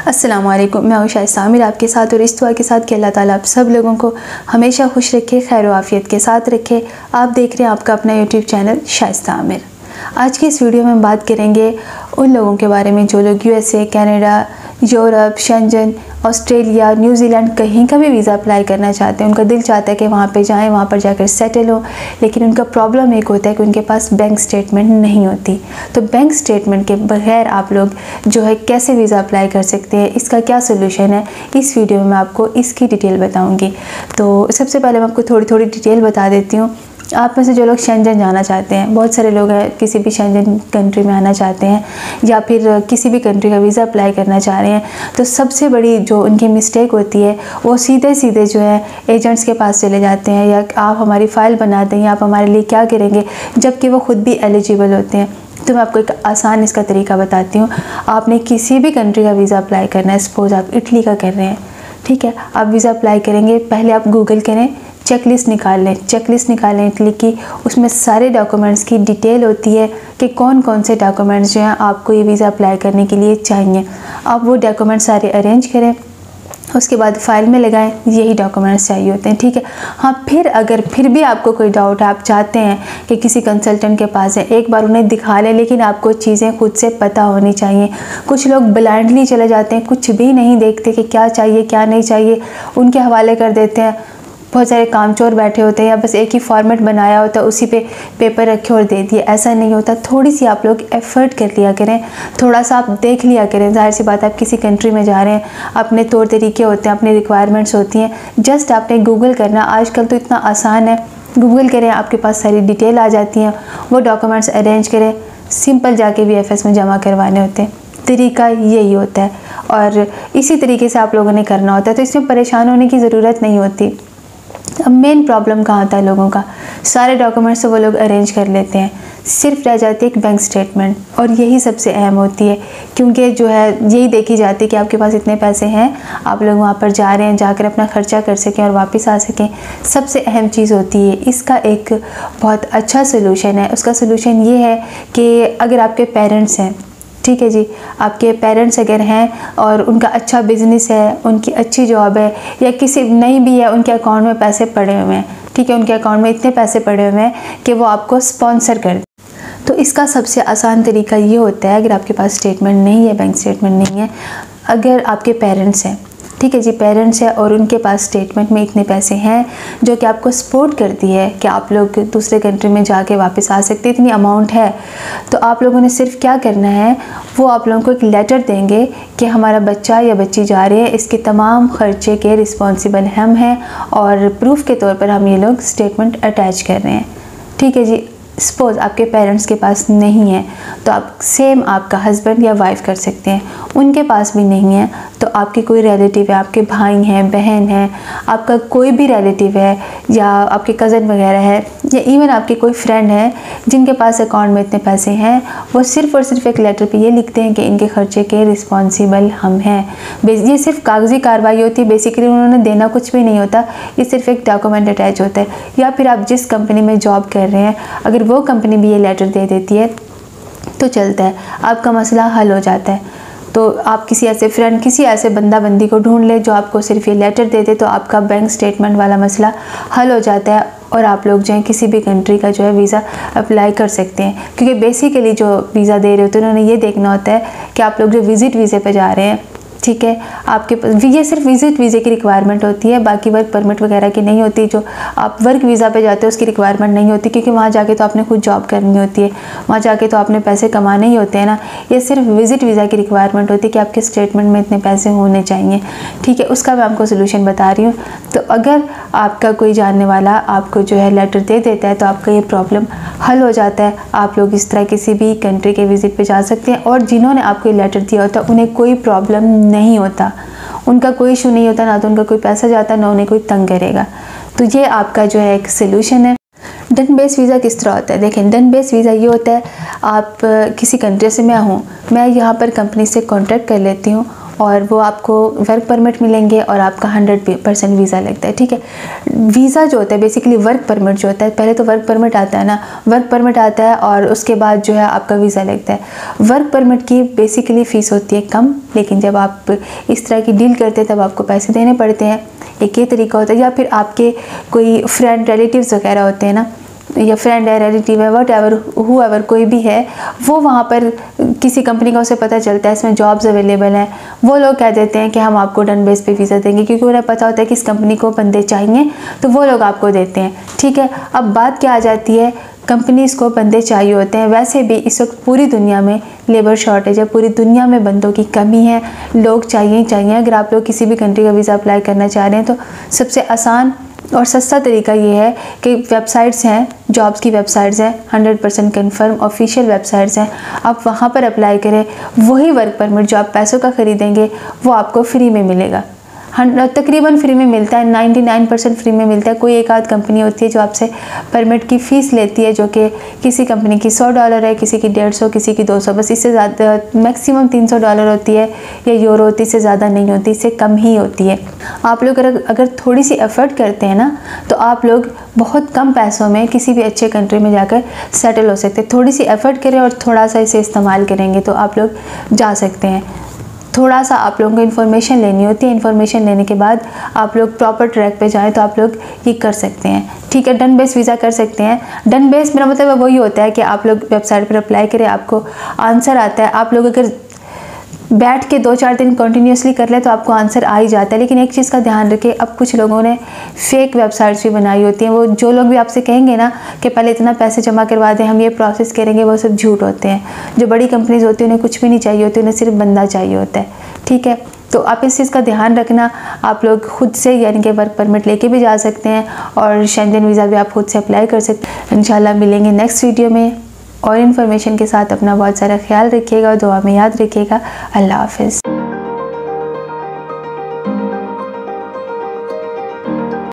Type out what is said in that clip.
अस्सलाम वालेकुम, मैं हूं शाइस्ता आमिर आपके साथ और इस दुआ के साथ कि अल्लाह ताला आप सब लोगों को हमेशा खुश रखे, खैर व आफियत के साथ रखे। आप देख रहे हैं आपका अपना यूट्यूब चैनल शाइस्ता आमिर। आज की इस वीडियो में हम बात करेंगे उन लोगों के बारे में जो लोग USA, Canada, Europe, Schengen, Australia, New Zealand कहीं का भी वीज़ा अप्लाई करना चाहते हैं। उनका दिल चाहता है कि वहाँ पे जाएं, वहाँ पर जाकर सेटल हो, लेकिन उनका प्रॉब्लम एक होता है कि उनके पास बैंक स्टेटमेंट नहीं होती। तो बैंक स्टेटमेंट के बगैर आप लोग जो है कैसे वीज़ा अप्लाई कर सकते हैं, इसका क्या सोल्यूशन है, इस वीडियो में मैं आपको इसकी डिटेल बताऊँगी। तो सबसे पहले मैं आपको थोड़ी थोड़ी डिटेल बता देती हूँ। आप में से जो लोग शेंजन जाना चाहते हैं, बहुत सारे लोग हैं किसी भी शेंजन कंट्री में आना चाहते हैं या फिर किसी भी कंट्री का वीज़ा अप्लाई करना चाह रहे हैं, तो सबसे बड़ी जो उनकी मिस्टेक होती है वो सीधे सीधे जो है एजेंट्स के पास चले जाते हैं, या आप हमारी फ़ाइल बना दें, आप हमारे लिए क्या करेंगे, जबकि वो खुद भी एलिजिबल होते हैं। तो मैं आपको एक आसान इसका तरीका बताती हूँ। आपने किसी भी कंट्री का वीज़ा अप्लाई करना है, सपोज़ आप इटली का कर रहे हैं, ठीक है, आप वीज़ा अप्लाई करेंगे, पहले आप गूगल करें, चेकलिस्ट निकाल लें, चेकलिस्ट निकालें इटली की। उसमें सारे डॉक्यूमेंट्स की डिटेल होती है कि कौन कौन से डॉक्यूमेंट्स जो हैं आपको ये वीज़ा अप्लाई करने के लिए चाहिए। आप वो डॉक्यूमेंट्स सारे अरेंज करें, उसके बाद फ़ाइल में लगाएं, यही डॉक्यूमेंट्स चाहिए होते हैं, ठीक है। हाँ, फिर अगर फिर भी आपको कोई डाउट है, आप चाहते हैं कि किसी कंसल्टेंट के पास है, एक बार उन्हें दिखा लें, लेकिन आपको चीज़ें खुद से पता होनी चाहिए। कुछ लोग ब्लाइंडली चले जाते हैं, कुछ भी नहीं देखते कि क्या चाहिए क्या नहीं चाहिए, उनके हवाले कर देते हैं। बहुत सारे कामचोर बैठे होते हैं या बस एक ही फॉर्मेट बनाया होता है, उसी पे पेपर रखे और दे दिए, ऐसा नहीं होता। थोड़ी सी आप लोग एफ़र्ट कर लिया करें, थोड़ा सा आप देख लिया करें। जाहिर सी बात है, आप किसी कंट्री में जा रहे हैं, अपने तौर तरीके होते हैं, अपनी रिक्वायरमेंट्स होती हैं। जस्ट आपने गूगल करना, आजकल तो इतना आसान है, गूगल करें, आपके पास सारी डिटेल आ जाती हैं, वो डॉक्यूमेंट्स अरेंज करें, सिंपल जाके VFS में जमा करवाने होते हैं। तरीका यही होता है और इसी तरीके से आप लोगों ने करना होता है, तो इसमें परेशान होने की ज़रूरत नहीं होती। अब मेन प्रॉब्लम कहाँ आता है लोगों का, सारे डॉक्यूमेंट्स तो वो लोग अरेंज कर लेते हैं, सिर्फ रह जाती है एक बैंक स्टेटमेंट, और यही सबसे अहम होती है, क्योंकि जो है यही देखी जाती है कि आपके पास इतने पैसे हैं, आप लोग वहाँ पर जा रहे हैं, जाकर अपना खर्चा कर सकें और वापस आ सकें। सबसे अहम चीज़ होती है। इसका एक बहुत अच्छा सोल्यूशन है। उसका सोल्यूशन ये है कि अगर आपके पेरेंट्स हैं, ठीक है जी, आपके पेरेंट्स अगर हैं और उनका अच्छा बिज़नेस है, उनकी अच्छी जॉब है, या किसी नहीं भी है, उनके अकाउंट में पैसे पड़े हुए हैं, ठीक है, उनके अकाउंट में इतने पैसे पड़े हुए हैं कि वो आपको स्पॉन्सर कर दें, तो इसका सबसे आसान तरीका ये होता है, अगर आपके पास स्टेटमेंट नहीं है, बैंक स्टेटमेंट नहीं है, अगर आपके पेरेंट्स हैं, ठीक है जी, पेरेंट्स है और उनके पास स्टेटमेंट में इतने पैसे हैं जो कि आपको सपोर्ट करती है कि आप लोग दूसरे कंट्री में जाके वापस आ सकते, इतनी अमाउंट है, तो आप लोगों ने सिर्फ क्या करना है, वो आप लोगों को एक लेटर देंगे कि हमारा बच्चा या बच्ची जा रही है, इसके तमाम खर्चे के रिस्पॉन्सिबल हम हैं और प्रूफ के तौर पर हम ये लोग स्टेटमेंट अटैच कर रहे हैं, ठीक है जी। सपोज़ आपके पेरेंट्स के पास नहीं है, तो आप सेम आपका हस्बैंड या वाइफ कर सकते हैं। उनके पास भी नहीं है तो आपके कोई रिलेटिव है, आपके भाई हैं, बहन हैं, आपका कोई भी रिलेटिव है, या आपके कज़न वगैरह है, या इवन आपके कोई फ्रेंड है जिनके पास अकाउंट में इतने पैसे हैं, वो सिर्फ़ और सिर्फ एक लेटर पे ये लिखते हैं कि इनके खर्चे के रिस्पॉन्सिबल हम हैं। ये सिर्फ कागज़ी कार्रवाई होती है, बेसिकली उन्होंने देना कुछ भी नहीं होता, ये सिर्फ एक डॉक्यूमेंट अटैच होता है। या फिर आप जिस कंपनी में जॉब कर रहे हैं, अगर वो कंपनी भी ये लेटर दे देती है तो चलता है, आपका मसला हल हो जाता है। तो आप किसी ऐसे फ्रेंड, किसी ऐसे बंदा बंदी को ढूंढ ले जो आपको सिर्फ ये लेटर दे दे, तो आपका बैंक स्टेटमेंट वाला मसला हल हो जाता है और आप लोग जो है किसी भी कंट्री का जो है वीज़ा अप्लाई कर सकते हैं। क्योंकि बेसिकली जो वीज़ा दे रहे होते हैं उन्होंने ये देखना होता है कि आप लोग जो विज़िट वीज़े पे जा रहे हैं, ठीक है, आपके ये सिर्फ विज़िट वीज़े की रिक्वायरमेंट होती है, बाकी वर्क परमिट वगैरह की नहीं होती। जो आप वर्क वीज़ा पे जाते हो उसकी रिक्वायरमेंट नहीं होती, क्योंकि वहाँ जाके तो आपने खुद जॉब करनी होती है, वहाँ जाके तो आपने पैसे कमाने ही होते हैं ना। ये सिर्फ विज़िट वीज़ा की रिक्वायरमेंट होती है कि आपके स्टेटमेंट में इतने पैसे होने चाहिए, ठीक है। उसका मैं आपको सोल्यूशन बता रही हूँ। तो अगर आपका कोई जानने वाला आपको जो है लेटर दे देता है तो आपका ये प्रॉब्लम हल हो जाता है। आप लोग इस तरह किसी भी कंट्री के विज़िट पे जा सकते हैं, और जिन्होंने आपको ये लेटर दिया होता है उन्हें कोई प्रॉब्लम नहीं होता, उनका कोई इशू नहीं होता, ना तो उनका कोई पैसा जाता, ना उन्हें कोई तंग करेगा। तो ये आपका जो है एक सोल्यूशन है। डन बेस वीज़ा किस तरह होता है? देखें, डन बेस वीज़ा ये होता है, आप किसी कंट्री से मैं यहाँ पर कंपनी से कॉन्ट्रैक्ट कर लेती हूँ, और वो आपको वर्क परमिट मिलेंगे और आपका 100% वीज़ा लगता है। ठीक है, वीज़ा जो होता है बेसिकली वर्क परमिट जो होता है, पहले तो वर्क परमिट आता है ना, वर्क परमिट आता है और उसके बाद जो है आपका वीज़ा लगता है। वर्क परमिट की बेसिकली फ़ीस होती है कम, लेकिन जब आप इस तरह की डील करते हैं तब आपको पैसे देने पड़ते हैं। एक ये तरीका होता है, या फिर आपके कोई फ्रेंड रिलेटिव्स वगैरह होते हैं ना, या फ्रेंड है, रिलेटिव है, वट एवर हुएवर कोई भी है, वो वहाँ पर किसी कंपनी का उसे पता चलता है इसमें जॉब्स अवेलेबल हैं, वो लोग कह देते हैं कि हम आपको डन बेस पे वीज़ा देंगे, क्योंकि उन्हें पता होता है कि इस कंपनी को बंदे चाहिए, तो वो लोग आपको देते हैं। ठीक है, अब बात क्या आ जाती है, कंपनीज़ को बंदे चाहिए होते हैं। वैसे भी इस वक्त पूरी दुनिया में लेबर शॉर्टेज है, पूरी दुनिया में बंदों की कमी है, लोग चाहिए ही चाहिए। अगर आप लोग किसी भी कंट्री का वीज़ा अप्लाई करना चाह रहे हैं तो सबसे आसान और सस्ता तरीका ये है कि वेबसाइट्स हैं, जॉब्स की वेबसाइट्स हैं, 100% कन्फर्म ऑफिशियल वेबसाइट्स हैं, आप वहाँ पर अप्लाई करें। वही वर्क परमिट जो आप पैसों का ख़रीदेंगे वो आपको फ्री में मिलेगा, तकरीबन फ्री में मिलता है, 99% फ्री में मिलता है। कोई एक आध कंपनी होती है जो आपसे परमिट की फ़ीस लेती है, जो कि किसी कंपनी की $100 है, किसी की 150, किसी की 200, बस इससे ज़्यादा मैक्सिमम $300 होती है या यूरो होती है, इससे ज़्यादा नहीं होती, इससे कम ही होती है। आप लोग अगर थोड़ी सी एफ़र्ट करते हैं ना तो आप लोग बहुत कम पैसों में किसी भी अच्छे कंट्री में जाकर सेटल हो सकते हैं। थोड़ी सी एफ़र्ट करें और थोड़ा सा इसे इस्तेमाल करेंगे तो आप लोग जा सकते हैं। थोड़ा सा आप लोगों को इन्फॉर्मेशन लेनी होती है, इन्फॉर्मेशन लेने के बाद आप लोग प्रॉपर ट्रैक पे जाएं तो आप लोग ये कर सकते हैं। ठीक है, डन बेस वीज़ा कर सकते हैं। डन बेस मेरा मतलब वही होता है कि आप लोग वेबसाइट पर अप्लाई करें, आपको आंसर आता है। आप लोग अगर बैठ के 2-4 दिन कंटिन्यूसली कर ले तो आपको आंसर आ ही जाता है। लेकिन एक चीज़ का ध्यान रखें, अब कुछ लोगों ने फेक वेबसाइट्स भी बनाई होती हैं। वो जो लोग भी आपसे कहेंगे ना कि पहले इतना पैसे जमा करवा दें, हम ये प्रोसेस करेंगे, वो सब झूठ होते हैं। जो बड़ी कंपनीज होती हैं उन्हें कुछ भी नहीं चाहिए होती, उन्हें सिर्फ बंदा चाहिए होता है। ठीक है, तो आप इस चीज़ का ध्यान रखना। आप लोग खुद से यानी कि वर्क परमिट लेके भी जा सकते हैं और शेंजन वीज़ा भी आप खुद से अप्लाई कर सकते हैं। इंशाल्लाह मिलेंगे नेक्स्ट वीडियो में और इन्फॉर्मेशन के साथ। अपना बहुत सारा ख्याल रखिएगा और दुआ में याद रखिएगा। अल्लाह हाफ़िज़।